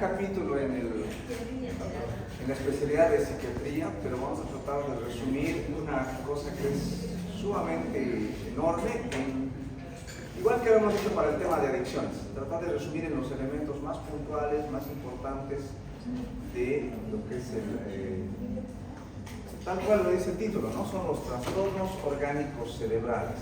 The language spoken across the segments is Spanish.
capítulo en la especialidad de psiquiatría, pero vamos a tratar de resumir una cosa que es sumamente enorme, igual que lo hemos hecho para el tema de adicciones, tratar de resumir en los elementos más puntuales, más importantes de lo que es tal cual lo dice el título, ¿no? Son los trastornos orgánicos cerebrales.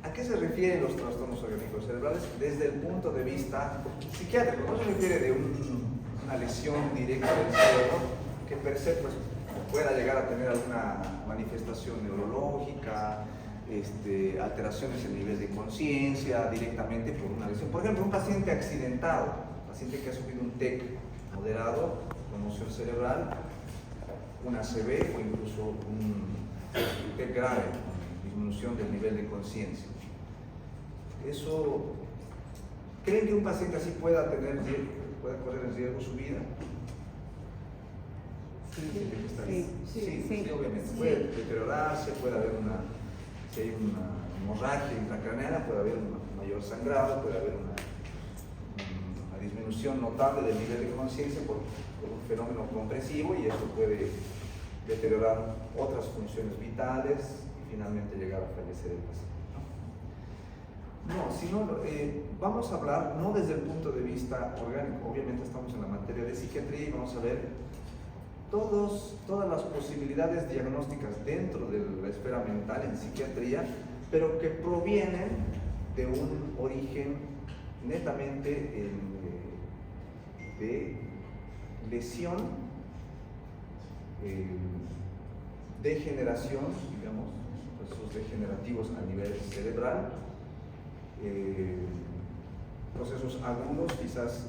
¿A qué se refieren los trastornos orgánicos cerebrales? Desde el punto de vista psiquiátrico. No se refiere de una lesión directa del cerebro que per se pues, pueda llegar a tener alguna manifestación neurológica, alteraciones en nivel de conciencia directamente por una lesión. Por ejemplo, un paciente accidentado, un paciente que ha sufrido un TEC moderado, conmoción cerebral, un ACV o incluso un TEC grave, disminución del nivel de conciencia. ¿Creen que un paciente así pueda correr en riesgo su vida? Sí, obviamente. Puede deteriorarse, puede haber si hay una hemorragia intracraneana, puede haber un mayor sangrado, puede haber una disminución notable del nivel de conciencia por un fenómeno compresivo, y eso puede deteriorar otras funciones vitales y finalmente llegar a fallecer el paciente. Vamos a hablar no desde el punto de vista orgánico. Obviamente estamos en la materia de psiquiatría y vamos a ver todas las posibilidades diagnósticas dentro de la esfera mental en psiquiatría, pero que provienen de un origen netamente de lesión, degeneración, digamos, procesos degenerativos a nivel cerebral, procesos agudos, quizás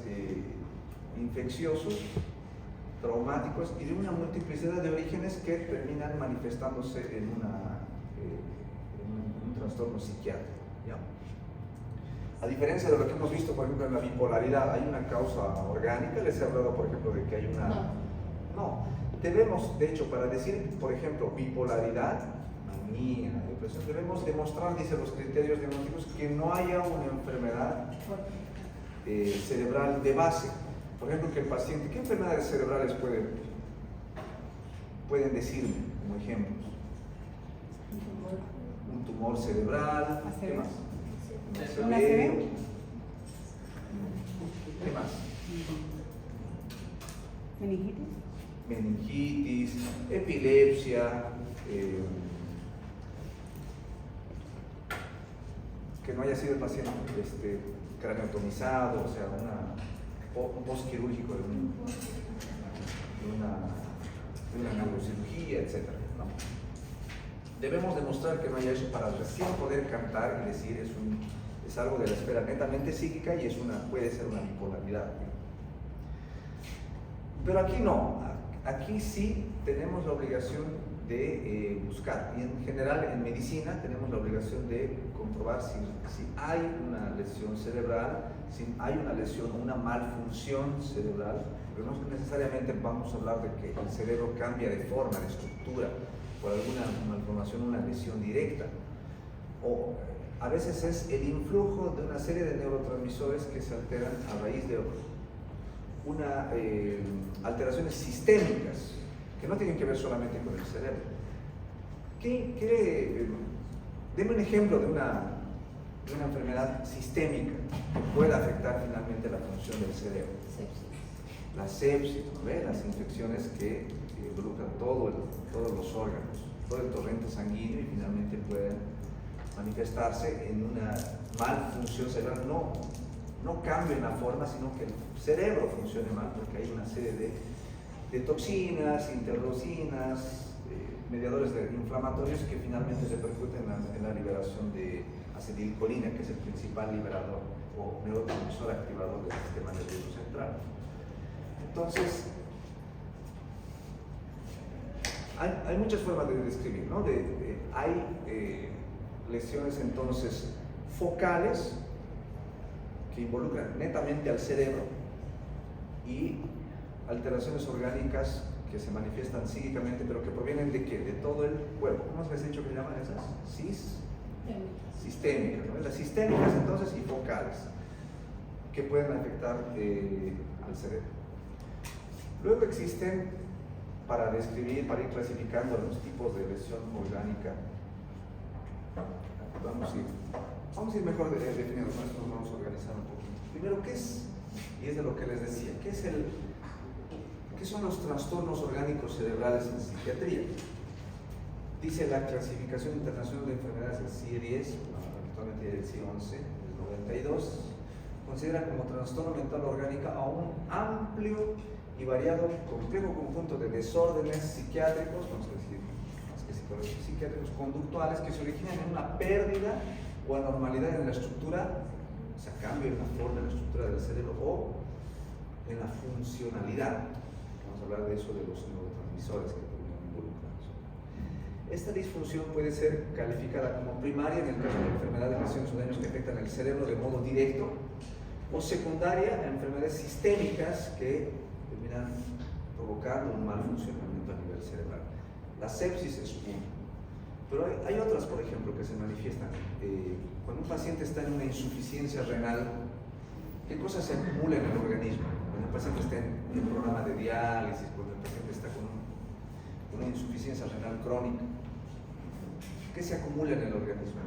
infecciosos, traumáticos, y de una multiplicidad de orígenes que terminan manifestándose en un trastorno psiquiátrico, ¿ya? A diferencia de lo que hemos visto, por ejemplo, en la bipolaridad, hay una causa orgánica. Les he hablado, por ejemplo, de que hay una... No, debemos, de hecho, para decir, por ejemplo, bipolaridad, manía, depresión, debemos demostrar, dice los criterios diagnósticos, que no haya una enfermedad cerebral de base. Por ejemplo, que el paciente, ¿qué enfermedades cerebrales pueden decirme como ejemplos? Un tumor cerebral, ¿qué más? Un ACV. ¿Qué más? Meningitis, epilepsia, que no haya sido el paciente craneotomizado, o sea, un postquirúrgico de una neurocirugía, etc. ¿no? Debemos demostrar que no haya eso para recién poder cantar y decir es algo de la esfera netamente psíquica y puede ser una bipolaridad. Pero aquí no, aquí sí tenemos la obligación de buscar, y en general en medicina tenemos la obligación de comprobar si hay una lesión cerebral, si hay una lesión, una malfunción cerebral, pero no necesariamente vamos a hablar de que el cerebro cambia de forma, de estructura, por alguna malformación, una lesión directa. O a veces es el influjo de una serie de neurotransmisores que se alteran a raíz de alteraciones sistémicas que no tienen que ver solamente con el cerebro. Deme un ejemplo de una enfermedad sistémica que pueda afectar finalmente la función del cerebro. La sepsis, ¿no? Las infecciones que involucran todos los órganos, todo el torrente sanguíneo, y finalmente pueden manifestarse en una malfunción cerebral, no cambio en la forma, sino que el cerebro funcione mal, porque hay una serie de toxinas, interleucinas, mediadores inflamatorios que finalmente repercuten en la liberación de acetilcolina, que es el principal liberador o neurotransmisor activador del sistema nervioso central. Entonces, hay muchas formas de describir, ¿no? Hay lesiones entonces focales que involucran netamente al cerebro, y alteraciones orgánicas que se manifiestan psíquicamente, pero que provienen de ¿qué? De todo el cuerpo. ¿Cómo se les ha dicho que llaman esas? sistémicas, ¿no? Las sistémicas entonces y focales, que pueden afectar al cerebro. Luego existen, para describir, para ir clasificando los tipos de lesión orgánica, vamos a ir mejor definiendo, con esto nos vamos a organizar un poquito. Primero, ¿qué es? Y es de lo que les decía, ¿qué son los trastornos orgánicos cerebrales en psiquiatría? Dice la Clasificación Internacional de Enfermedades, el CIE-10, actualmente el CIE-11, del 92, considera como trastorno mental orgánica a un amplio y variado, complejo conjunto de desórdenes psiquiátricos, vamos a decir, más que psicológicos, psiquiátricos conductuales que se originan en una pérdida o anormalidad en la estructura, o sea, cambio en la forma, en la estructura del cerebro o en la funcionalidad. Vamos a hablar de eso, de los neurotransmisores que terminan involucrados. Esta disfunción puede ser calificada como primaria en el caso de enfermedades, lesiones o daños que afectan el cerebro de modo directo, o secundaria a enfermedades sistémicas que terminan provocando un mal funcionamiento a nivel cerebral. La sepsis es una, pero hay otras, por ejemplo, que se manifiestan. Cuando un paciente está en una insuficiencia renal, ¿qué cosas se acumulan en el organismo? Cuando el paciente está en programa de diálisis, cuando el paciente está con una insuficiencia renal crónica, ¿qué se acumula en el organismo?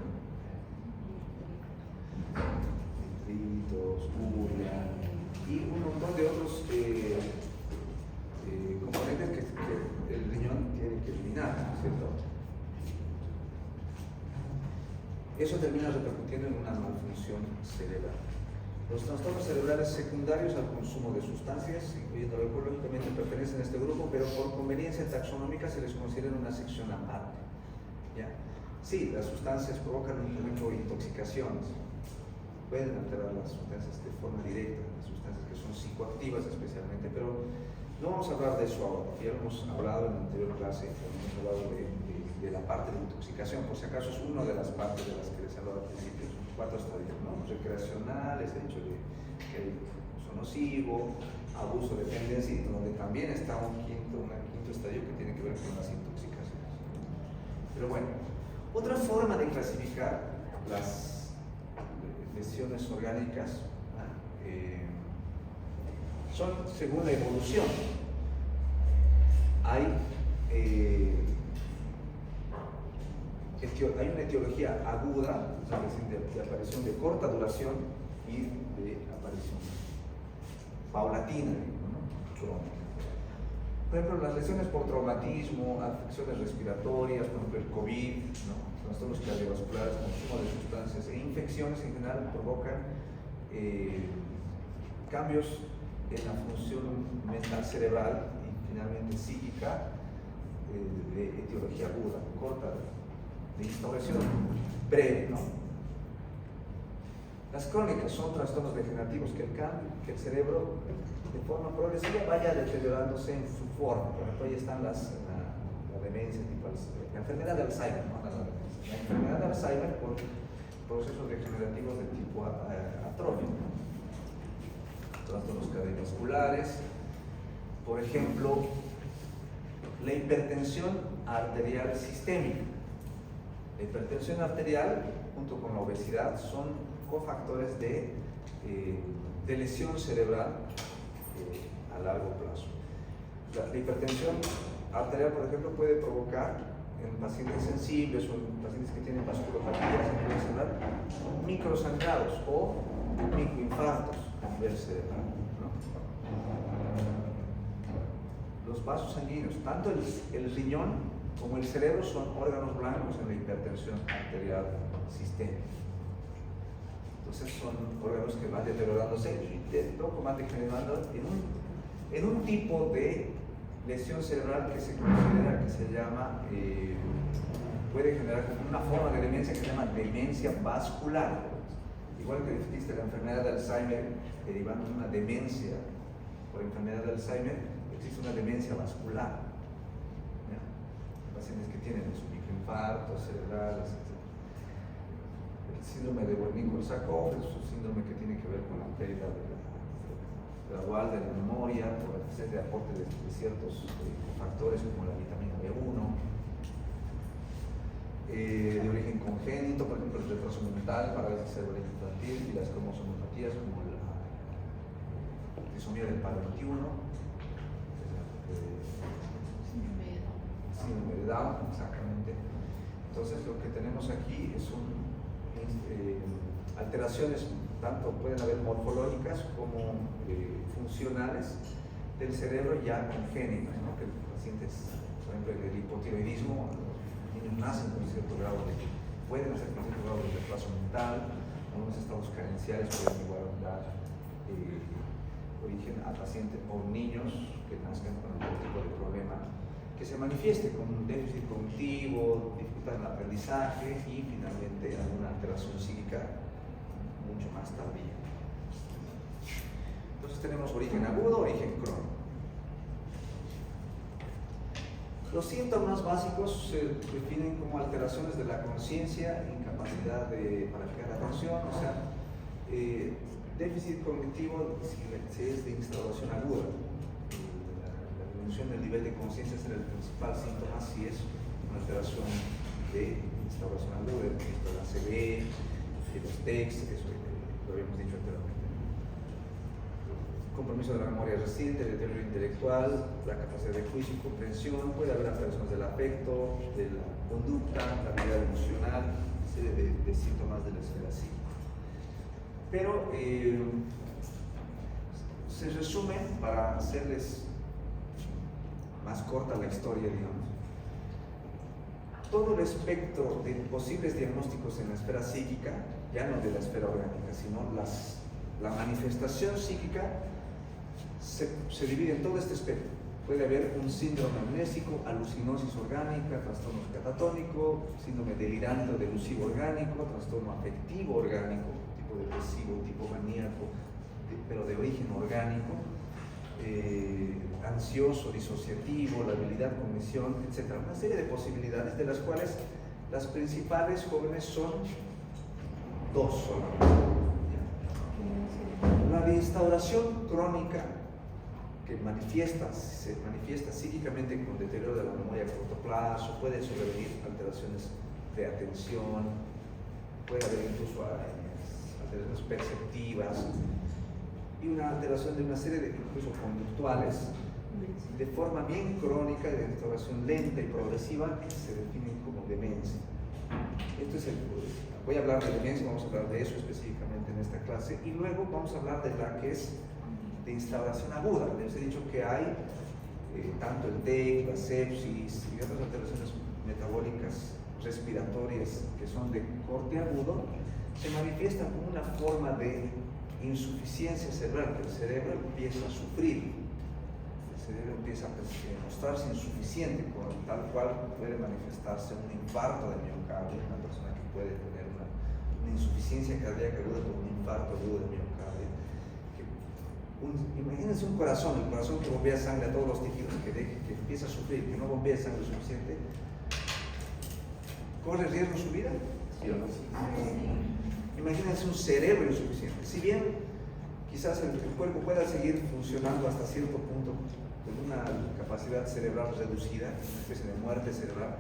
Nitritos, urea y un montón de otros componentes que el riñón tiene que eliminar, ¿cierto? Eso termina repercutiendo en una malfunción cerebral. Los trastornos cerebrales secundarios al consumo de sustancias, incluyendo alcohol, lógicamente pertenecen a este grupo, pero por conveniencia taxonómica se les considera una sección aparte. ¿Ya? Sí, las sustancias provocan, por ejemplo, intoxicaciones. Pueden alterar las sustancias de forma directa, las sustancias que son psicoactivas especialmente, pero no vamos a hablar de eso ahora. Ya lo hemos hablado en la anterior clase, hemos hablado de la parte de intoxicación, por si acaso es una de las partes de las que les hablaba al principio, son 4 estadios, ¿no? Recreacionales, el hecho de que el uso nocivo, abuso, dependencia, y donde también está un quinto estadio que tiene que ver con las intoxicaciones. Pero bueno, otra forma de clasificar las lesiones orgánicas son según la evolución. Hay una etiología aguda, es decir, de aparición de corta duración y de aparición paulatina, ¿no? Crónica. Por ejemplo, las lesiones por traumatismo, afecciones respiratorias, por ejemplo el COVID, ¿no? Trastornos cardiovasculares, consumo de sustancias e infecciones en general provocan cambios en la función mental cerebral y finalmente psíquica de etiología aguda, corta, de instauración breve, ¿no? Las crónicas son trastornos degenerativos que el cerebro de forma progresiva vaya deteriorándose en su forma. Por ejemplo, ahí están la demencia, tipo la enfermedad de Alzheimer, ¿no? La enfermedad de Alzheimer por procesos degenerativos de tipo atrófico. Trastornos cardiovasculares, por ejemplo, la hipertensión arterial sistémica. La hipertensión arterial, junto con la obesidad, son cofactores de lesión cerebral a largo plazo. La hipertensión arterial, por ejemplo, puede provocar en pacientes sensibles o en pacientes que tienen vasculopatías a nivel cerebral microsangrados o microinfartos a nivel cerebral, ¿no? Los vasos sanguíneos, tanto el riñón como el cerebro, son órganos blancos en la hipertensión arterial sistémica. Entonces son órganos que van deteriorándose y de poco van degenerando en un tipo de lesión cerebral que se considera, que se llama, puede generar una forma de demencia que se llama demencia vascular. Igual que existe la enfermedad de Alzheimer derivando de una demencia por enfermedad de Alzheimer, existe una demencia vascular. ¿Ya? Pacientes que tienen su microinfartos cerebrales, etc. El síndrome de Wernicke-Korsakoff es un síndrome que tiene que ver con la pérdida gradual de la memoria por la necesidad de aporte de ciertos factores como la vitamina B1. de origen congénito, por ejemplo el retraso mental, parálisis cerebral infantil y las cromosomopatías como la trisomía del par 21, síndrome de Down, exactamente. Entonces lo que tenemos aquí son alteraciones, tanto pueden haber morfológicas como funcionales del cerebro ya congénitas, ¿no? Que los pacientes, por ejemplo, el hipotiroidismo, los niños nacen con cierto grado pueden hacer con cierto grado de retraso mental, algunos estados carenciales pueden igual dar origen a pacientes o niños que nazcan con algún tipo de problema que se manifieste con un déficit cognitivo, dificultad en el aprendizaje y finalmente alguna alteración psíquica mucho más tardía. Entonces tenemos origen agudo, origen crónico. Los síntomas básicos se definen como alteraciones de la conciencia, incapacidad para fijar la atención, o sea, déficit cognitivo si es de instauración aguda. La disminución del nivel de conciencia será el principal síntoma si es una alteración de instauración aguda, el registro de la ACV, de los TECs, eso lo habíamos dicho anteriormente. Compromiso de la memoria reciente, el deterioro intelectual, la capacidad de juicio y comprensión, puede haber alteraciones del afecto, de la conducta, la habilidad emocional, una serie de síntomas de la esfera psíquica. Pero se resume, para hacerles más corta la historia, digamos, todo el espectro de posibles diagnósticos en la esfera psíquica, ya no de la esfera orgánica, sino la manifestación psíquica se divide en todo este espectro. Puede haber un síndrome amnésico, alucinosis orgánica, trastorno catatónico, síndrome delirante o delusivo orgánico, trastorno afectivo orgánico, tipo depresivo, tipo maníaco, pero de origen orgánico, ansioso, disociativo, la habilidad, cognición, etc. Una serie de posibilidades, de las cuales las principales, jóvenes, son dos solamente. La de instauración crónica, que se manifiesta psíquicamente con deterioro de la memoria a corto plazo, puede sobrevenir alteraciones de atención, puede haber incluso alteraciones perceptivas y una alteración de una serie de incluso conductuales de forma bien crónica y de instauración lenta y progresiva que se definen como demencia. Voy a hablar de demencia, vamos a hablar de eso específicamente en esta clase y luego vamos a hablar de la que es de instauración aguda. Les he dicho que hay tanto el TEC, la sepsis y otras alteraciones metabólicas respiratorias que son de corte agudo, se manifiestan como una forma de insuficiencia cerebral, que el cerebro empieza a sufrir, el cerebro empieza a mostrarse insuficiente, tal cual puede manifestarse un infarto de miocardio, una persona que puede tener una insuficiencia cardíaca aguda con un infarto agudo de miocardio. Imagínense un corazón, el corazón que bombea sangre a todos los tejidos, que empieza a sufrir, que no bombea sangre suficiente, ¿corre riesgo su vida? ¿Sí o no? Sí. Imagínense un cerebro insuficiente. Si bien quizás el cuerpo pueda seguir funcionando hasta cierto punto con una capacidad cerebral reducida, una especie de muerte cerebral,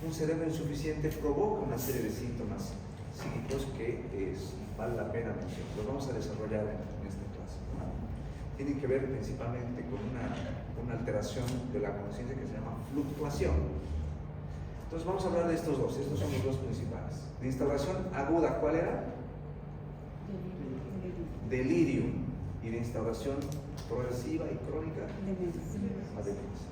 un cerebro insuficiente provoca una serie de síntomas psíquicos que vale la pena mencionar. Los vamos a desarrollar en esta clase. Tienen que ver principalmente con una alteración de la conciencia que se llama fluctuación. Entonces vamos a hablar de estos dos, estos son los dos principales. De instauración aguda, ¿cuál era? Delirio. Y de instauración progresiva y crónica, la demencia.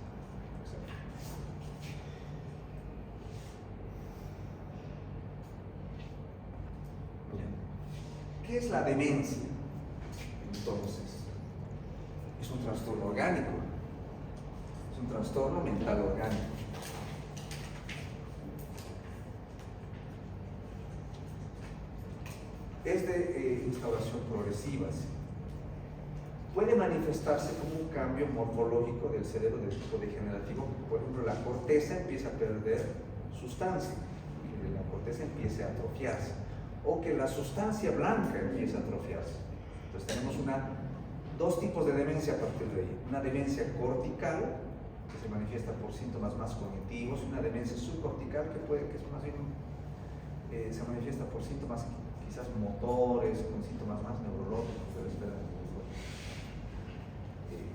¿Qué es la demencia? Entonces, es un trastorno orgánico, es un trastorno mental orgánico. Es de instauración progresiva. ¿Sí? Puede manifestarse como un cambio morfológico del cerebro de tipo degenerativo. Por ejemplo, la corteza empieza a perder sustancia, que la corteza empiece a atrofiarse, o que la sustancia blanca empiece a atrofiarse. Entonces tenemos dos tipos de demencia a partir de ahí. Una demencia cortical, que se manifiesta por síntomas más cognitivos, una demencia subcortical que es más bien, se manifiesta por síntomas quizás motores, con síntomas más neurológicos, pero espera,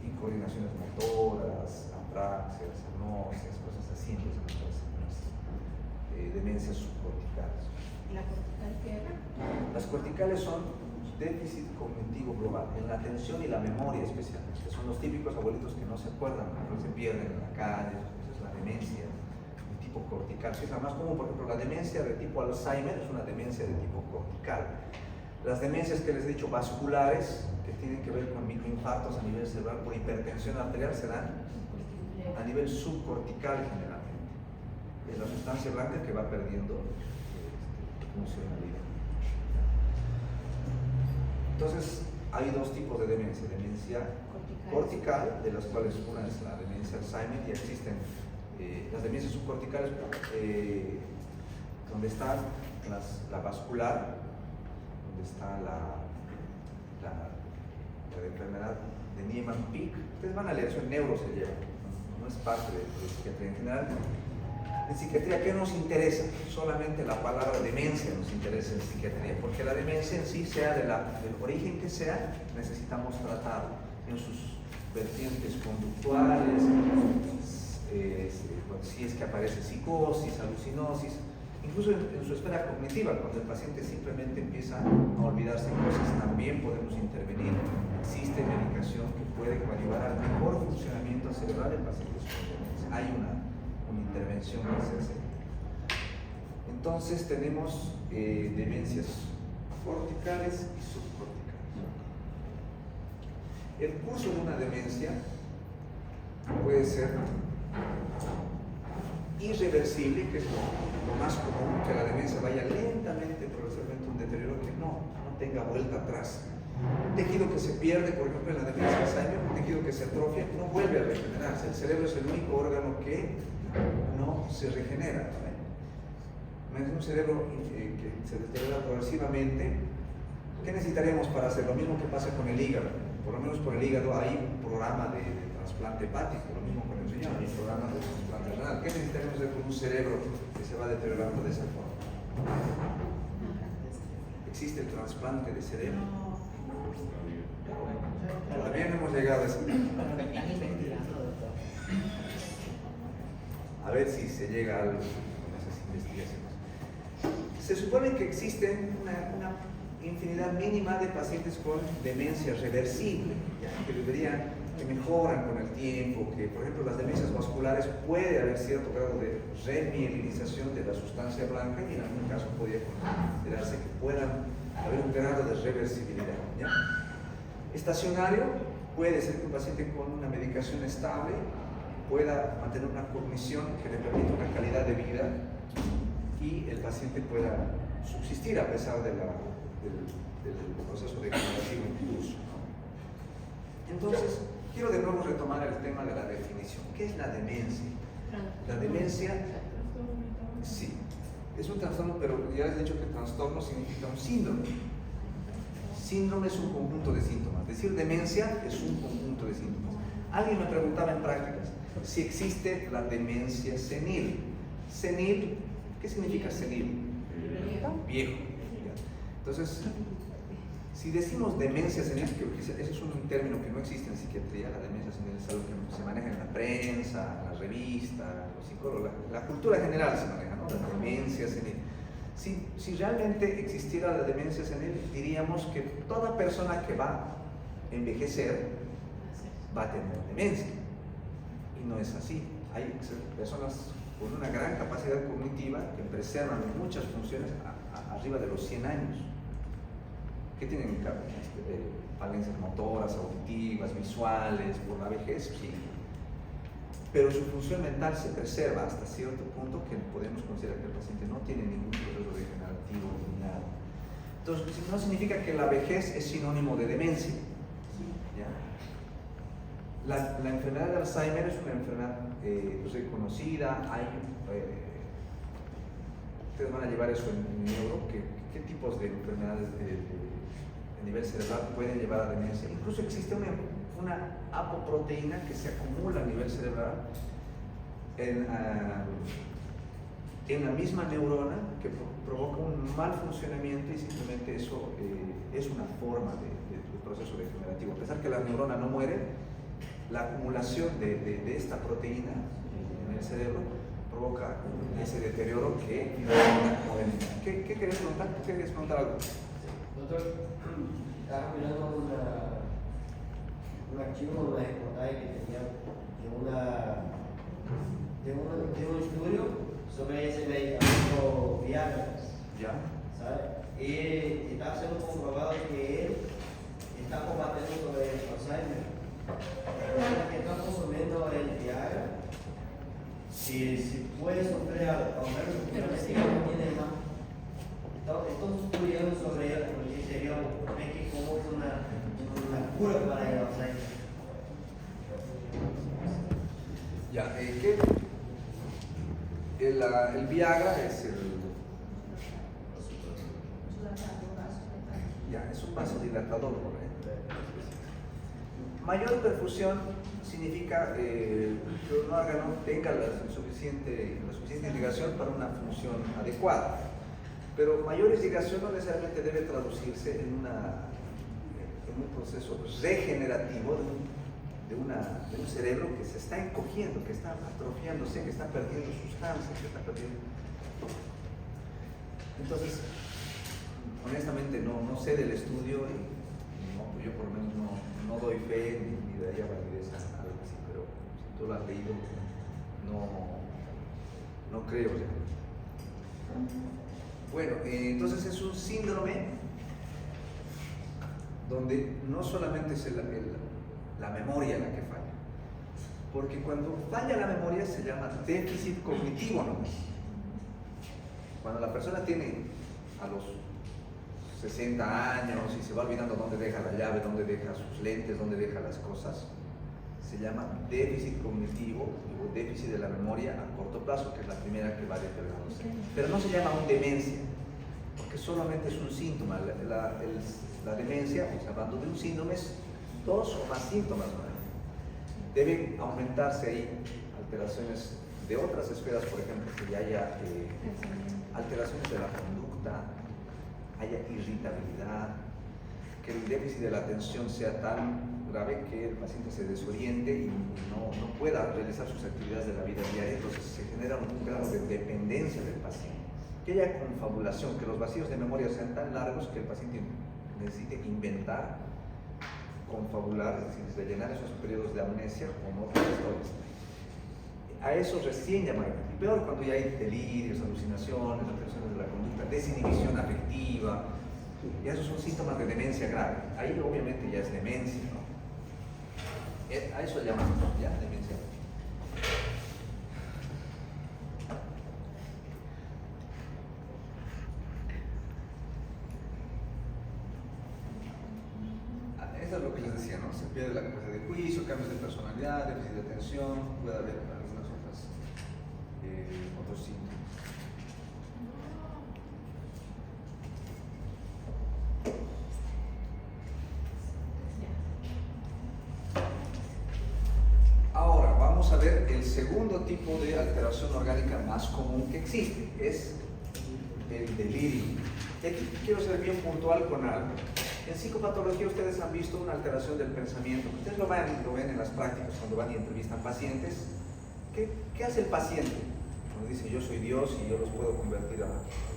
incoordinaciones motoras, apraxias, anosias, cosas así, entonces las demencias subcorticales. ¿Y la cortical qué era? Las corticales son déficit cognitivo global, en la atención y la memoria especialmente, que son los típicos abuelitos que no se acuerdan, que se pierden en la calle. Esa es la demencia de tipo cortical, que es la más común. Por ejemplo, la demencia de tipo Alzheimer es una demencia de tipo cortical. Las demencias que les he dicho vasculares, que tienen que ver con microinfartos a nivel cerebral por hipertensión arterial, se dan a nivel subcortical generalmente. Es la sustancia blanca que va perdiendo funcionalidad. Entonces, hay dos tipos de demencia: demencia cortical, de las cuales una es la demencia Alzheimer, y existen las demencias subcorticales, donde está la vascular, donde está la enfermedad de Niemann-Pick. Ustedes van a leer eso, en neuro se lleva, no es parte de psiquiatría en general. En psiquiatría, ¿qué nos interesa? Solamente la palabra demencia nos interesa en psiquiatría, porque la demencia en sí, sea del origen que sea, necesitamos tratar en sus vertientes conductuales, si es que aparece psicosis, alucinosis, incluso en su esfera cognitiva, cuando el paciente simplemente empieza a olvidarse cosas, también podemos intervenir. Existe medicación que puede ayudar al mejor funcionamiento cerebral en pacientes con demencia. Hay una intervención que se hace. Entonces tenemos demencias corticales y subcorticales. El curso de una demencia puede ser irreversible, que es lo más común, que la demencia vaya lentamente, progresivamente, un deterioro que no tenga vuelta atrás. Un tejido que se pierde, por ejemplo, en la demencia de Alzheimer, un tejido que se atrofia, no vuelve a regenerarse. El cerebro es el único órgano que no se regenera. Es un cerebro que se deteriora progresivamente. ¿Qué necesitaríamos para hacer? Lo mismo que pasa con el hígado. Por lo menos por el hígado hay un programa de trasplante hepático, lo mismo con el riñón, hay un programa de trasplante renal. ¿Qué necesitaremos hacer con un cerebro que se va deteriorando de esa forma? ¿Existe el trasplante de cerebro? Todavía no hemos llegado a eso. A ver si se llega a algo con esas investigaciones. Se supone que existen una infinidad mínima de pacientes con demencia reversible, que mejoran con el tiempo, que por ejemplo las demencias vasculares puede haber cierto grado de remielinización de la sustancia blanca, y en algún caso podría considerarse que puedan haber un grado de reversibilidad, ¿ya? Estacionario, puede ser que un paciente con una medicación estable pueda mantener una cognición que le permita una calidad de vida y el paciente pueda subsistir a pesar del proceso degenerativo incluso. Entonces, quiero de nuevo retomar el tema de la definición. ¿Qué es la demencia? La demencia, sí, es un trastorno, pero ya les he dicho que trastorno significa un síndrome. Síndrome es un conjunto de síntomas. Decir demencia es un conjunto de síntomas. Alguien me preguntaba en prácticas si existe la demencia senil. Senil, ¿qué significa senil? Viejo. Entonces, si decimos demencia senil, que ese es un término que no existe en psiquiatría, la demencia senil es algo que se maneja en la prensa, en la revista, los psicólogos, la cultura general se maneja, ¿no? La demencia senil. Si realmente existiera la demencia senil, diríamos que toda persona que va a envejecer va a tener demencia. Y no es así. Hay personas con una gran capacidad cognitiva que preservan muchas funciones arriba de los 100 años, que tienen falencias motoras, auditivas, visuales, por la vejez, sí. Pero su función mental se preserva hasta cierto punto que podemos considerar que el paciente no tiene ningún proceso degenerativo ni nada. Entonces, no significa que la vejez es sinónimo de demencia. ¿Ya? La enfermedad de Alzheimer es una enfermedad reconocida. Ustedes van a llevar eso en neuro, ¿qué tipos de enfermedades a nivel cerebral pueden llevar a demencia. Incluso existe una apoproteína que se acumula a nivel cerebral en la misma neurona que provoca un mal funcionamiento, y simplemente eso es una forma de proceso degenerativo. A pesar que la neurona no muere, la acumulación de esta proteína en el cerebro provoca ese deterioro que finalmente como demencia. ¿Qué querías preguntar? ¿Tú querías preguntar algo? Doctor, estaba mirando un archivo, una reportaje que tenía de un estudio sobre ese medicamento Viagra, ¿Ya? ¿sabe? Y está siendo comprobado que él está combatiendo sobre el Alzheimer. La persona que está consumiendo el Viagra, si puede sufrir Alzheimer, pero si no tiene más. Estamos estudiando sobre él porque sería como una cura para el Alzheimer. Ya, el Viagra es es un vasodilatador, ¿no? Mayor perfusión significa que un órgano tenga la suficiente irrigación para una función adecuada. Pero mayor irrigación no necesariamente debe traducirse en un proceso regenerativo de un cerebro que se está encogiendo, que está atrofiándose, que está perdiendo sustancias, que está perdiendo. Entonces, honestamente no sé del estudio y yo por lo menos no doy fe ni daría validez a algo así, pero si tú lo has leído, no creo ya. Bueno, entonces es un síndrome donde no solamente es la memoria la que falla, porque cuando falla la memoria se llama déficit cognitivo, ¿no? Cuando la persona tiene a los 60 años y se va olvidando dónde deja la llave, dónde deja sus lentes, dónde deja las cosas, se llama déficit cognitivo o déficit de la memoria a corto plazo, que es la primera que va deteriorándose. Pero no se llama aún demencia, porque solamente es un síntoma. La demencia, hablando de un síndrome, es 2 o más síntomas, ¿no? Deben aumentarse ahí alteraciones de otras esferas, por ejemplo, que haya alteraciones de la conducta, haya irritabilidad, que el déficit de la atención sea tan grave que el paciente se desoriente y no pueda realizar sus actividades de la vida diaria. Entonces se genera un grado de dependencia del paciente, que haya confabulación, que los vacíos de memoria sean tan largos que el paciente necesite inventar, confabular, es decir, rellenar esos periodos de amnesia con otras historias. A eso recién llamaría. Y peor cuando ya hay delirios, alucinaciones, alteraciones de la conducta, desinhibición afectiva, y esos son síntomas de demencia grave. Ahí obviamente ya es demencia, ¿no? A eso llamamos ya demencia. Eso es lo que les decía, ¿no? Se pierde la capacidad de juicio, cambios de personalidad, déficit de atención, puede haber algunas otros síntomas. Ahora vamos a ver el segundo tipo de alteración orgánica más común que existe, es el delirio. Y aquí quiero ser bien puntual con algo. En psicopatología ustedes han visto una alteración del pensamiento. Ustedes lo ven en las prácticas cuando van y entrevistan pacientes. ¿Qué hace el paciente? Cuando dice yo soy Dios y yo los puedo convertir a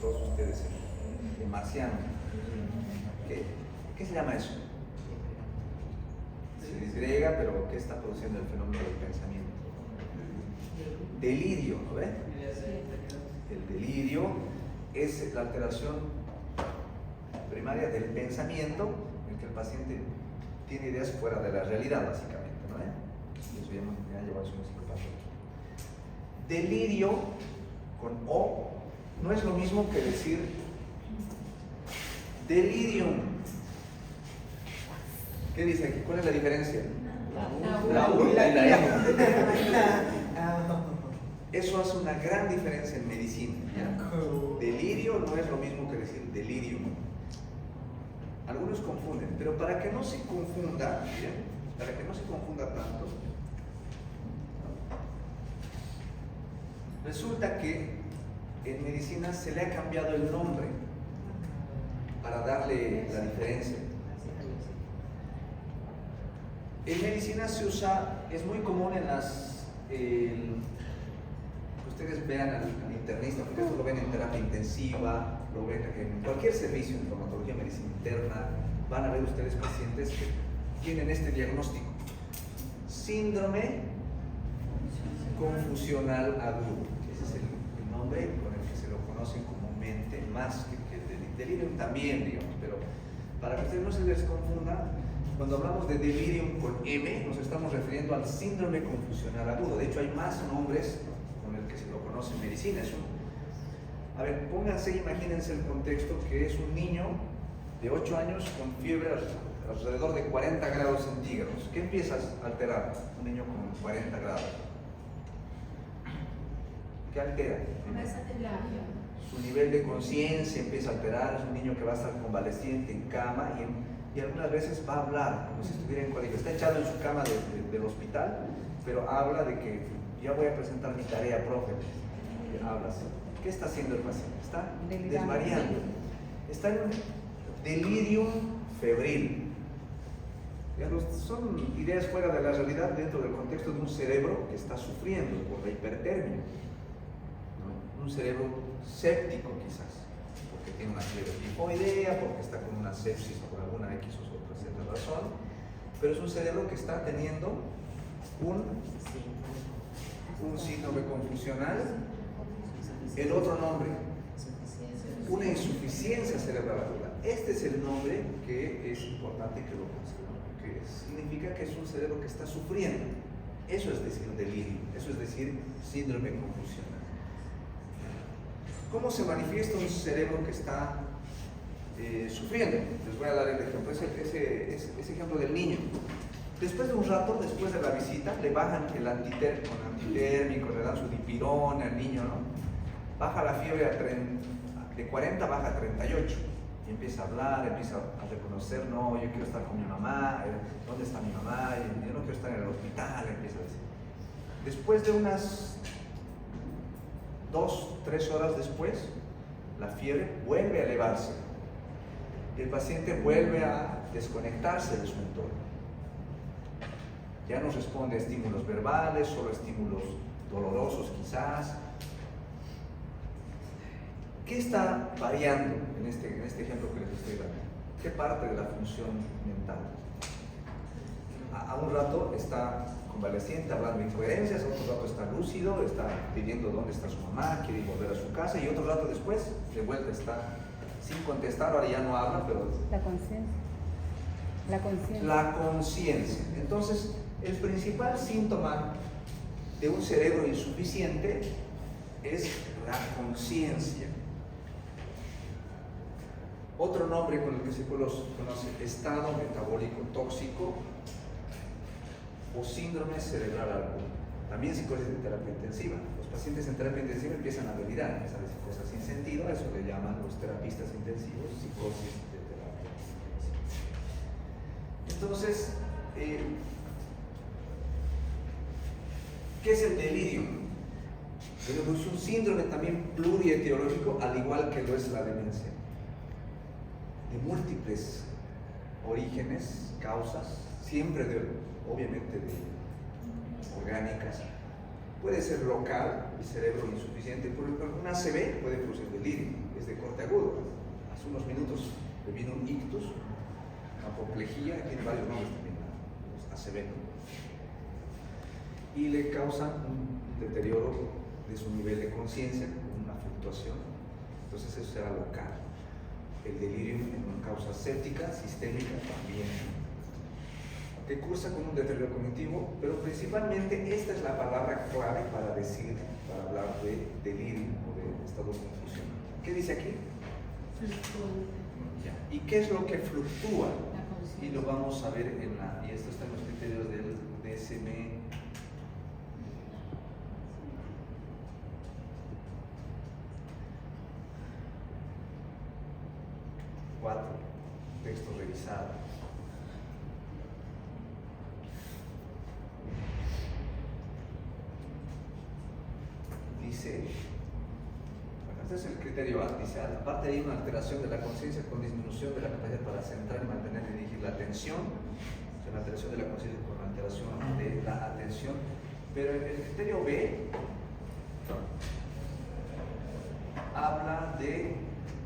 todos ustedes en marcianos. ¿Qué se llama eso? Se disgrega, pero ¿qué está produciendo el fenómeno del pensamiento? Delirio, ¿no ven? El delirio es la alteración primaria del pensamiento, en que el paciente tiene ideas fuera de la realidad, básicamente, ¿no? Y eso ya lleva a una psicopatología. Delirio con O no es lo mismo que decir delirium. ¿Qué dice aquí? ¿Cuál es la diferencia? La U y la M. Eso hace una gran diferencia en medicina, ¿ya? Delirio no es lo mismo que decir delirium. Algunos confunden, pero para que no se confunda, ¿bien? Para que no se confunda tanto, resulta que en medicina se le ha cambiado el nombre para darle la diferencia. En medicina se usa, es muy común en las, que ustedes vean al internista, porque esto lo ven en terapia intensiva, lo ven en cualquier servicio, en traumatología, medicina interna, van a ver ustedes pacientes que tienen este diagnóstico: síndrome confusional agudo. Ese es el nombre con el que se lo conocen comúnmente, más que el delirium también, digamos, pero para que ustedes no se les confunda, cuando hablamos de delirium con M, nos estamos refiriendo al síndrome confusional agudo. De hecho, hay más nombres con el que se lo conoce en medicina. A ver, pónganse, imagínense el contexto, que es un niño de 8 años con fiebre alrededor de 40 grados centígrados. ¿Qué empieza a alterar un niño con 40 grados? ¿Qué altera? Su nivel de conciencia empieza a alterar. Es un niño que va a estar convaleciente en cama y algunas veces va a hablar como si estuviera en colegio. Está echado en su cama del hospital, pero habla de que ya voy a presentar mi tarea, profe. Habla así. ¿Qué está haciendo el paciente? Está desvariando. Está en un delirium febril. Son ideas fuera de la realidad dentro del contexto de un cerebro que está sufriendo por la hipertermia, ¿no? Un cerebro séptico quizás, porque tiene una fiebre tifoidea, porque está con una sepsis o por alguna X o otra razón, pero es un cerebro que está teniendo un síndrome confusional. El otro nombre, una insuficiencia cerebral aguda. Este es el nombre que es importante que lo conozcan, que significa que es un cerebro que está sufriendo. Eso es decir delirio, eso es decir síndrome confusional. ¿Cómo se manifiesta un cerebro que está sufriendo? Les voy a dar el ejemplo, ese ejemplo del niño. Después de un rato, después de la visita, le bajan el antitérmico, le dan su dipirona al niño, ¿no? Baja la fiebre de 40, baja a 38 y empieza a hablar, empieza a reconocer: no, yo quiero estar con mi mamá, ¿dónde está mi mamá? Yo no quiero estar en el hospital, empieza a decir. Después de unas 2-3 horas después, la fiebre vuelve a elevarse. El paciente vuelve a desconectarse de su entorno. Ya no responde a estímulos verbales, solo a estímulos dolorosos quizás. ¿Qué está variando en este ejemplo que les estoy dando? ¿Qué parte de la función mental? A un rato está convaleciente, hablando de incoherencias, a otro rato está lúcido, está pidiendo dónde está su mamá, quiere volver a su casa, y otro rato después, de vuelta, está sin contestar, ahora ya no habla, pero... La conciencia. La conciencia. Entonces, el principal síntoma de un cerebro insuficiente es la conciencia. Otro nombre con el que se conoce: estado metabólico tóxico o síndrome cerebral agudo. También psicosis de terapia intensiva. Los pacientes en terapia intensiva empiezan a delirar, empiezan a decir cosas sin sentido. A eso le llaman los terapistas intensivos psicosis de terapia intensiva. Entonces, ¿qué es el delirio? Es un síndrome también plurietiológico, al igual que lo es la demencia, de múltiples orígenes, causas, siempre obviamente orgánicas. Puede ser local, el cerebro insuficiente, por un ACV puede producir delirio, es de corte agudo. Hace unos minutos me vino un ictus, apoplejía, tiene varios nombres también, los ACV, ¿no? Y le causan un deterioro de su nivel de conciencia, una fluctuación. Entonces eso será local. El delirio en una causa séptica, sistémica también, que cursa con un deterioro cognitivo, pero principalmente esta es la palabra clave para hablar de delirio o de estado confusional. ¿Qué dice aquí? ¿Y qué es lo que fluctúa? Y lo vamos a ver y esto está en los criterios del DSM. 4, texto especializado. Dice, bueno, este es el criterio A, dice, aparte hay una alteración de la conciencia con disminución de la capacidad para centrar y mantener y dirigir la atención, o sea, la alteración de la conciencia con alteración de la atención, pero en el criterio B habla de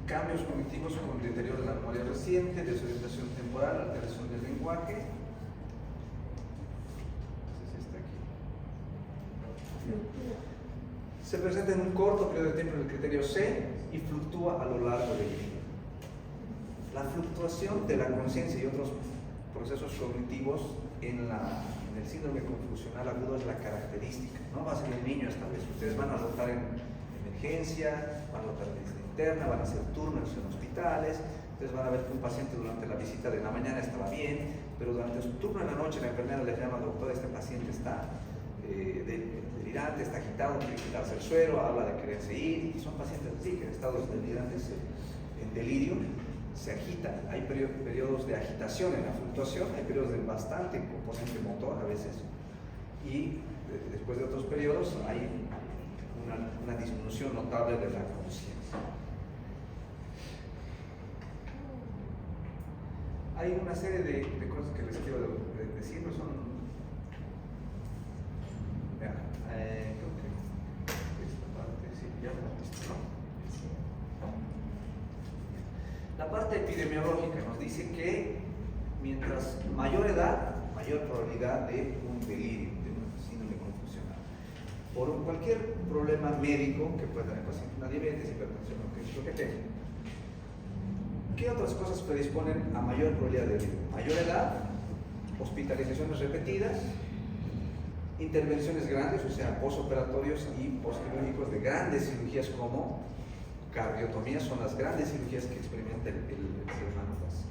cambios cognitivos con deterioro de la memoria reciente, desorientación temporal, alteración del lenguaje. Es este aquí. Se presenta en un corto periodo de tiempo en el criterio C y fluctúa a lo largo del día. La fluctuación de la conciencia y otros procesos cognitivos en el síndrome confusional agudo es la característica. No va a ser el niño esta vez. Ustedes van a rotar en emergencia, van a rotar en medicina interna, van a hacer turnos en hospitales. Ustedes van a ver que un paciente durante la visita de la mañana estaba bien, pero durante su turno en la noche la enfermera le llama: doctor, este paciente está delirante, está agitado, quiere quitarse el suero, habla de quererse ir, y son pacientes así, que en estados delirantes, en delirio, se agitan. Hay periodos de agitación en la fluctuación, hay periodos de bastante componente motor a veces, y después de otros periodos hay una disminución notable de la conciencia. Hay una serie de cosas que les quiero decir, no son... Vean, creo que esta parte sí, ya lo hemos visto, ¿no? La parte epidemiológica nos dice que mientras mayor edad, mayor probabilidad de un delirio, de un síndrome confusional. Por cualquier problema médico que pueda tener el paciente, una diabetes, hipertensión, lo que tenga. ¿Qué otras cosas predisponen a mayor probabilidad de delirio? Mayor edad, hospitalizaciones repetidas, intervenciones grandes, o sea, posoperatorios y postquirúrgicos de grandes cirugías como cardiotomías, son las grandes cirugías que experimenta el ser humano, las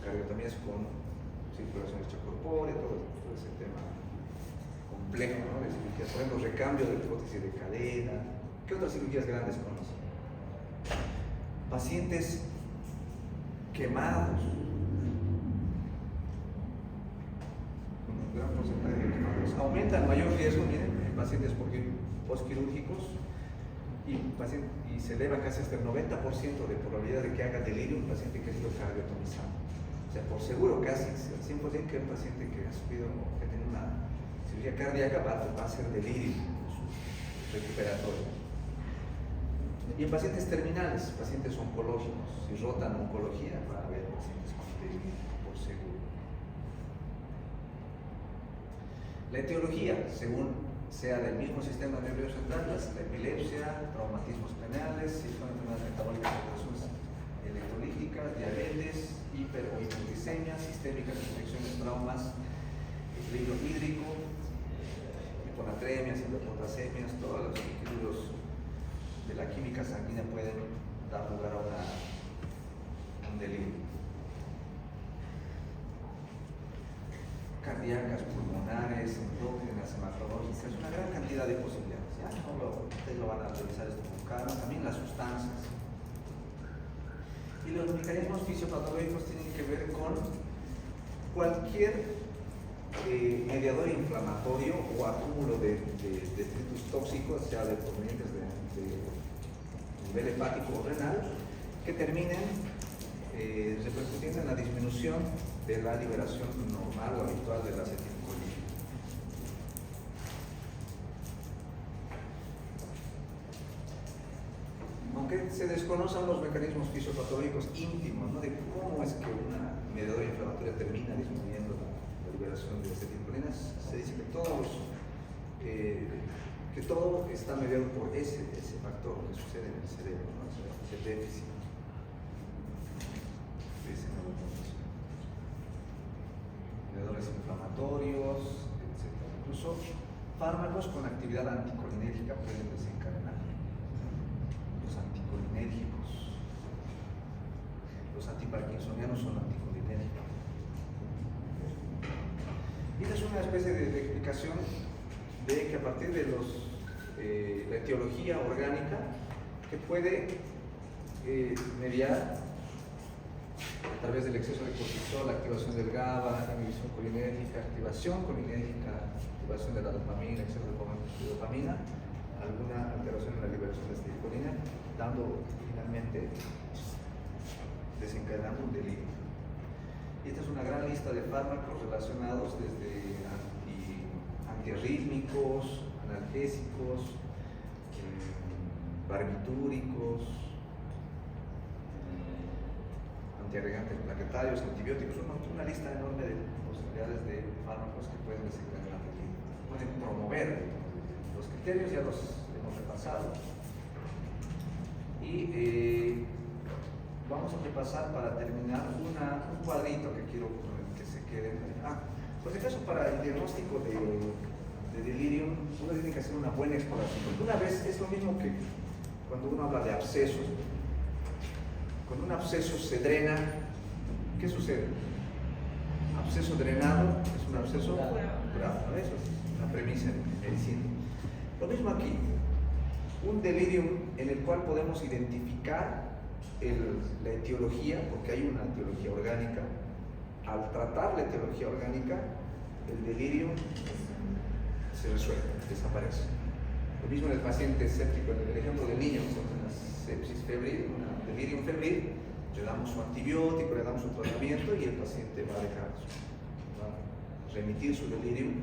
cardiotomías con circulación extracorpórea, todo ese tema complejo, ¿no?, de cirugías. Por ejemplo, recambio de prótesis de cadera. ¿Qué otras cirugías grandes conocen? Pacientes quemados, un gran porcentaje de quemados. Aumenta el mayor riesgo, miren, en pacientes postquirúrgicos, y se eleva casi hasta el 90% de probabilidad de que haga delirio un paciente que ha sido cardiotomizado. O sea, por seguro, casi el 100% que un paciente que ha sufrido o que tiene una cirugía cardíaca va a hacer delirio en su recuperatorio. Y en pacientes terminales, pacientes oncológicos, si rotan oncología, va a haber pacientes con delirio, por seguro. La etiología, según sea del mismo sistema nervioso central, la epilepsia, traumatismos penales, si son enfermedades metabólicas de personas electrolíticas, diabetes, hiper o hipoglicemia, sistémicas, infecciones, traumas, equilibrio hídrico, hiponatremias, hiperpotasemias, todos los equilibrios de la química sanguínea pueden dar lugar a un delirio. Cardíacas, pulmonares, endócrinas, hematológicas, una gran cantidad de posibilidades. ¿Ya? Ustedes lo van a revisar esto con calma. También las sustancias. Y los mecanismos fisiopatológicos tienen que ver con cualquier mediador inflamatorio o acúmulo de detritus tóxicos, sea de provenientes de nivel hepático o renal, que terminen repercutiendo en la disminución de la liberación normal o habitual de la acetilcolina. Aunque se desconocen los mecanismos fisiopatológicos íntimos, ¿no?, de cómo es que una mediadora inflamatoria termina disminuyendo la liberación de acetilcolinas, se dice que todo está mediado por ese factor que sucede en el cerebro, ¿no?, ese déficit. Mediadores inflamatorios, etc. Incluso fármacos con actividad anticolinérgica pueden desencadenar. Los anticolinérgicos, los antiparkinsonianos son anticolinérgicos. Y esta es una especie de explicación de que a partir de la etiología orgánica que puede mediar a través del exceso de cortisol, activación del GABA, inhibición colinérgica, activación colinérgica, activación de la dopamina, exceso de dopamina, alguna alteración en la liberación de acetilcolina, dando finalmente, desencadenando un delirio. Y esta es una gran lista de fármacos relacionados desde antiarrítmicos, analgésicos, barbitúricos, antiagregantes plaquetarios, antibióticos, una lista enorme de posibilidades de fármacos que pueden desencadenar delirio, pueden promover. Los criterios ya los hemos repasado y vamos a repasar para terminar un cuadrito que quiero que se quede. Por si acaso, para el diagnóstico de delirio, uno tiene que hacer una buena exploración, porque una vez es lo mismo que cuando uno habla de abscesos. Cuando un absceso se drena, ¿qué sucede? Absceso drenado es un absceso curado. Eso es una premisa en medicina. Lo mismo aquí, un delirium en el cual podemos identificar la etiología, porque hay una etiología orgánica. Al tratar la etiología orgánica, el delirio se resuelve, desaparece. Lo mismo en el paciente séptico, en el ejemplo del niño con una sepsis febril, un delirium febril, le damos su antibiótico, le damos su tratamiento y el paciente va a remitir su delirium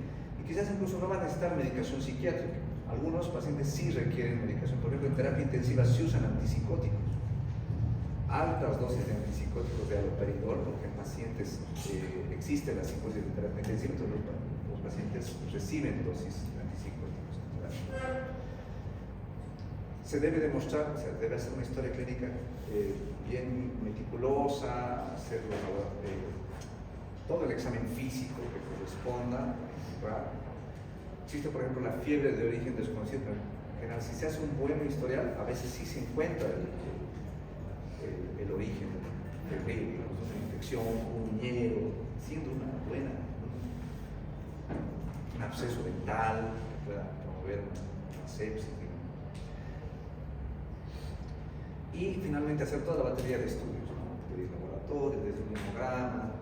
y quizás incluso no va a necesitar medicación psiquiátrica. Algunos pacientes sí requieren medicación, por ejemplo en terapia intensiva se usan antipsicóticos, altas dosis de antipsicóticos de haloperidol, porque en pacientes existe la psicosis de terapia intensiva, entonces los pacientes reciben dosis de antipsicóticos. Se debe demostrar, se debe hacer una historia clínica bien meticulosa, hacer todo el examen físico que corresponda. Existe, por ejemplo, la fiebre de origen desconocido, pero en general, si se hace un buen historial, a veces sí se encuentra el origen febril, una infección, un uñero, siendo un absceso dental que pueda promover una sepsis. Y finalmente hacer toda la batería de estudios, de laboratorio, desde un hemograma,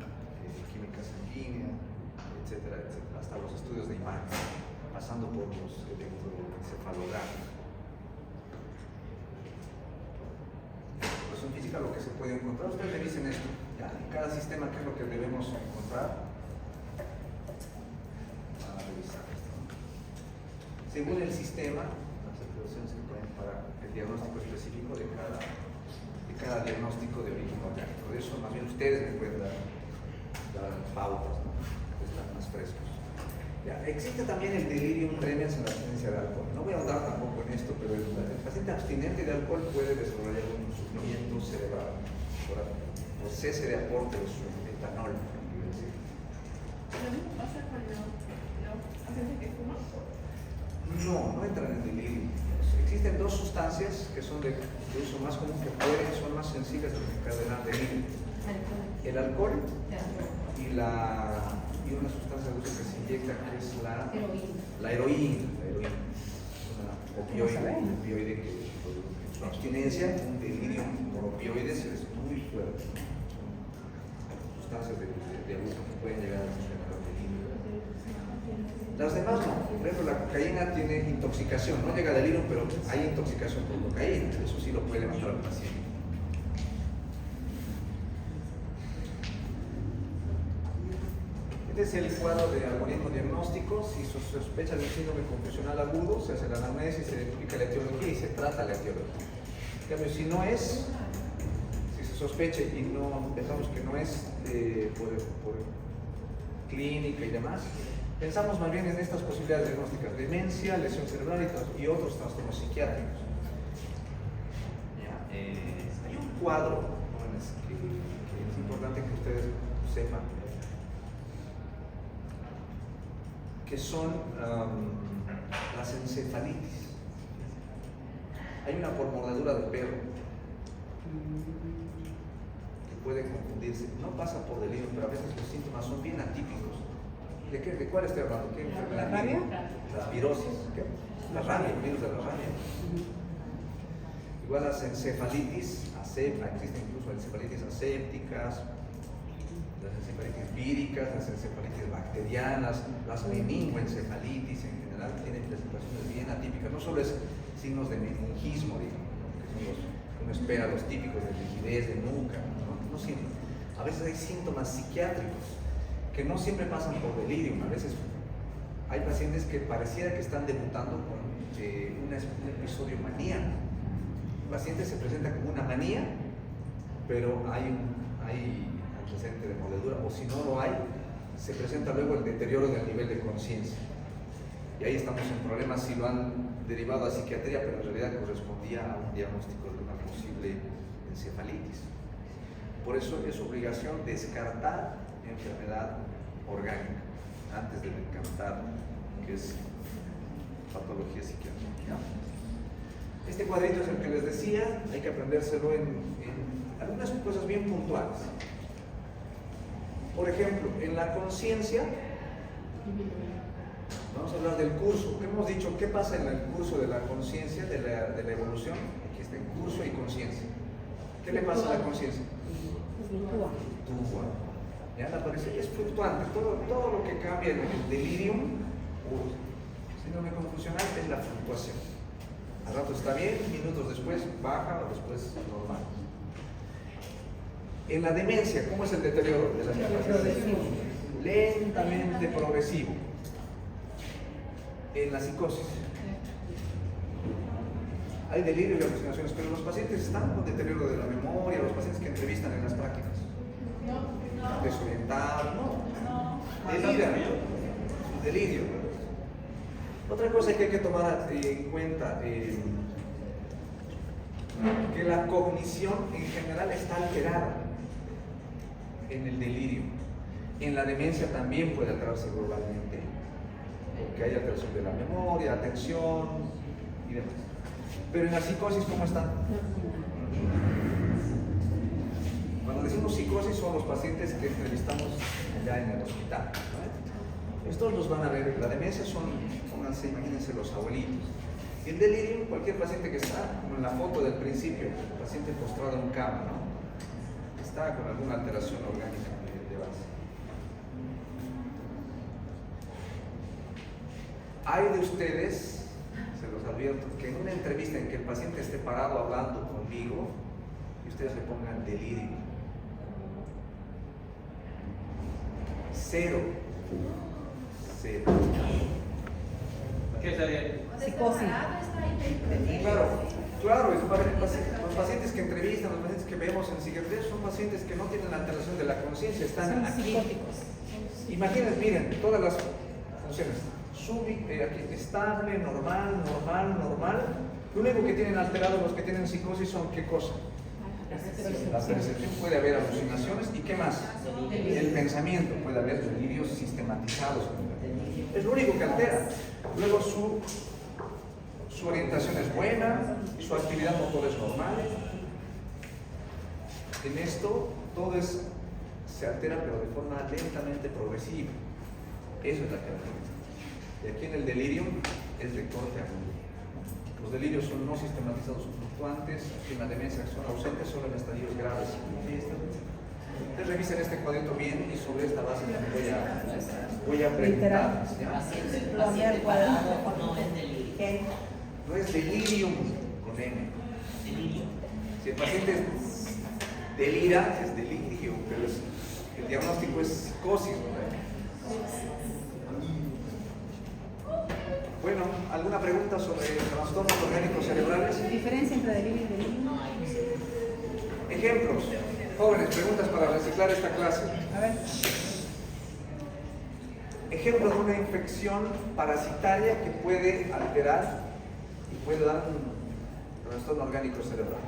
química sanguínea, etcétera, etcétera, hasta los estudios de imagen, pasando por los electroencefalogramas. En física lo que se puede encontrar, ustedes me dicen esto, ya, en cada sistema qué es lo que debemos encontrar. Vamos a revisar esto. Según el sistema, las atribuciones que ponen para el diagnóstico específico de cada diagnóstico de origen orgánico. De eso más bien ustedes me pueden dar pautas, ¿no? Que están más frescos. Ya, existe también el delirium tremens en la abstinencia de alcohol. No voy a ahondar tampoco en esto, pero el paciente abstinente de alcohol puede desarrollar un sufrimiento cerebral por cese de aporte de su etanol. ¿Lo mismo pasa con los pacientes que fuman? No entran en delirio. Existen dos sustancias que son de uso más común que son más sensibles a desencadenar delirio. El alcohol y una sustancia de uso que se inyecta, que es la heroína. Una opioide que en su abstinencia, un delirio por opioides es muy fuerte. Son sustancias de abuso que pueden llegar a desencadenar delirio. Las demás no. Por ejemplo, la cocaína tiene intoxicación, no llega a delirio, pero hay intoxicación por cocaína, eso sí lo puede levantar al paciente. Este es el cuadro de algoritmo diagnóstico. Si se sospecha de un síndrome confusional agudo, se hace la anamnesis, se identifica la etiología y se trata la etiología. En cambio, si no es, si se sospecha y no pensamos que no es por clínica y demás, pensamos más bien en estas posibilidades diagnósticas: demencia, lesión cerebral y otros trastornos psiquiátricos. Hay un cuadro que es importante que ustedes sepan, que son las encefalitis. Hay una por mordedura de perro que puede confundirse, no pasa por delirio, pero a veces los síntomas son bien atípicos. ¿De cuál estoy hablando? ¿Qué enfermedad? ¿La rabia? Las virosis. ¿Qué? La rabia, el virus de la rabia. igual las encefalitis, existen incluso encefalitis asépticas, las encefalitis víricas, las encefalitis bacterianas, las meningoencefalitis en general tienen presentaciones bien atípicas, no solo es signos de meningismo, digamos, que son los que uno espera, los típicos de rigidez de nuca, no siempre. A veces hay síntomas psiquiátricos que no siempre pasan por delirium, a veces hay pacientes que pareciera que están debutando con un episodio maníaco. El paciente se presenta como una manía, pero hay antecedente de mordedura, o si no lo hay, se presenta luego el deterioro del nivel de conciencia. Y ahí estamos en problemas si lo han derivado a psiquiatría, pero en realidad correspondía a un diagnóstico de una posible encefalitis. Por eso es obligación descartar enfermedad orgánica antes de descartar que es patología psiquiátrica. Este cuadrito es el que les decía, hay que aprendérselo en algunas cosas bien puntuales. Por ejemplo, en la conciencia, vamos a hablar del curso. ¿Qué hemos dicho? ¿Qué pasa en el curso de la conciencia, de la evolución? Aquí está, curso y conciencia. ¿Qué le pasa a la conciencia? Fluctúa. Ya aparece, es fluctuante. Todo lo que cambia en el delirium, síndrome confusional, es la fluctuación. Al rato está bien, minutos después baja o después normal. En la demencia, ¿cómo es el deterioro de las capacidades? Lentamente progresivo. En la psicosis hay delirio y alucinaciones, pero los pacientes están con deterioro de la memoria, los pacientes que entrevistan en las prácticas. Desorientados, delirio. Otra cosa que hay que tomar en cuenta, que la cognición en general está alterada en el delirio. En la demencia también puede alterarse globalmente, porque hay alteración de la memoria, atención y demás. Pero en la psicosis, ¿cómo están? Cuando decimos psicosis son los pacientes que entrevistamos allá en el hospital, ¿no? Estos los van a ver. La demencia son, pónganse, imagínense los abuelitos. Y el delirio, cualquier paciente que está, como en la foto del principio, el paciente postrado en cama, ¿no? Está con alguna alteración orgánica de base. Hay de ustedes, se los advierto, que en una entrevista en que el paciente esté parado hablando conmigo y ustedes le pongan delirio. Cero. ¿Qué sería? Psicosis. Claro, los pacientes que entrevistan, los pacientes que vemos en psiquiatría son pacientes que no tienen alteración de la conciencia, están aquí. Psicóticos. Imagínense, miren, todas las funciones. Aquí, estable, normal. Lo único que tienen alterado los que tienen psicosis son ¿qué cosa? La percepción, puede haber alucinaciones y ¿qué más? El pensamiento, puede haber delirios sistematizados. Es lo único que altera. Luego su orientación es buena, su actividad motora es normal. En esto todo se altera pero de forma lentamente progresiva. Eso es la característica. Y aquí en el delirium es de corte agudo. Los delirios son no sistematizados o fluctuantes, aquí en la demencia son ausentes solo en estadios graves. Ustedes revisen este cuadrito bien y sobre esta base voy a preguntar. No es delirium con N. Si el paciente delira, es delirio, pero el diagnóstico es psicosis, ¿verdad? Bueno, ¿alguna pregunta sobre trastornos orgánicos cerebrales? ¿Diferencia entre delirio y delirio? Ejemplos. Jóvenes, preguntas para reciclar esta clase. A ver. Ejemplo de una infección parasitaria que puede alterar y puede dar un trastorno orgánico cerebral.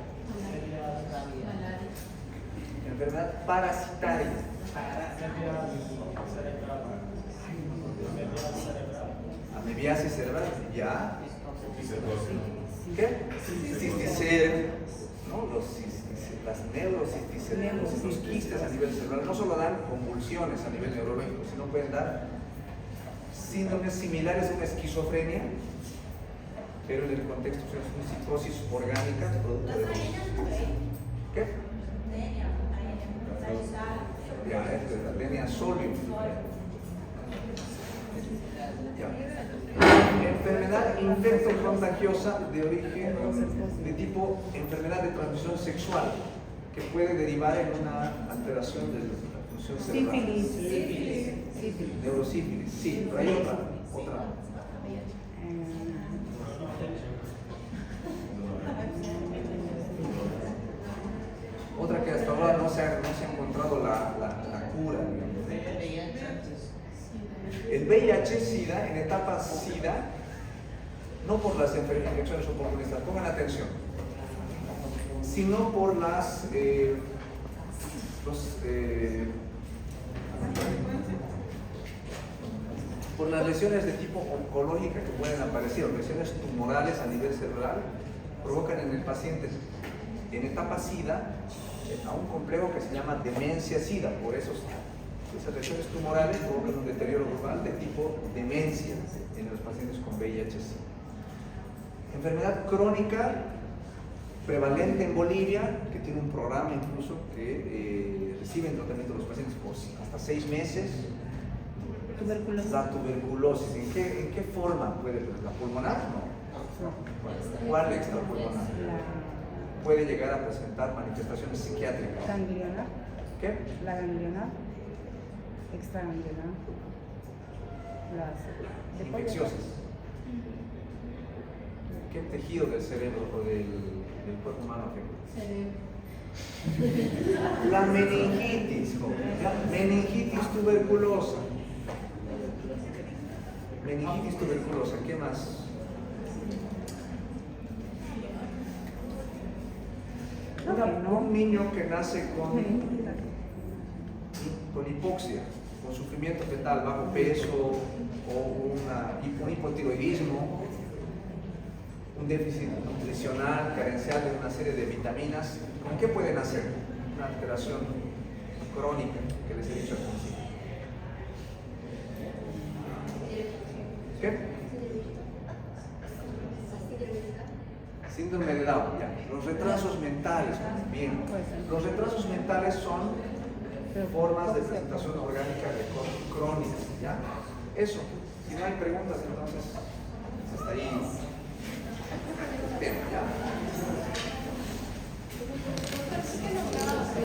Enfermedad parasitaria. Amebiasis cerebral, ya. ¿Qué? Cisticerco, ¿no? Las neurocisticercos, los quistes a nivel cerebral, no solo dan convulsiones a nivel neurológico, sino pueden dar síndromes similares a una esquizofrenia, pero en el contexto es una psicosis orgánica producto de los... ¿Qué? Ya, es de la línea solium. Ya. Enfermedad infecto-contagiosa de origen de tipo enfermedad de transmisión sexual que puede derivar en una alteración de la función cerebral. Sífilis. Neurosífilis, sí, pero hay otra. Otra que hasta ahora no se ha encontrado la cura. El VIH-Sida, en etapa SIDA, no por las infecciones oportunistas, pongan atención, sino por por las lesiones de tipo oncológica que pueden aparecer, lesiones tumorales a nivel cerebral, provocan en el paciente en etapa SIDA a un complejo que se llama demencia SIDA. Por eso esas lesiones tumorales provocan un deterioro global de tipo demencia en los pacientes con VIH-Sida. Enfermedad crónica prevalente en Bolivia, que tiene un programa incluso que reciben tratamiento los pacientes por hasta 6 meses. Tuberculosis. La tuberculosis, ¿en qué forma puede? ¿La pulmonar? No. ¿Cuál extrapulmonar? Puede llegar a presentar manifestaciones psiquiátricas. Ganglionar. ¿Qué? La ganglionar. Extraganglionar. Las Infecciosas. ¿Qué tejido del cerebro o del cuerpo humano afecta? La meningitis, meningitis tuberculosa. Meningitis tuberculosa, ¿qué más? Un niño que nace con hipoxia, con sufrimiento fetal, bajo peso o un hipotiroidismo, un déficit nutricional, carencial de una serie de vitaminas, ¿con qué pueden hacer? Una alteración crónica que les he dicho al principio. ¿Qué? Síndrome de Down, ya. Los retrasos mentales, bien. Los retrasos mentales son formas de presentación orgánica de crónicas, ¿ya? Eso. Si no hay preguntas, entonces...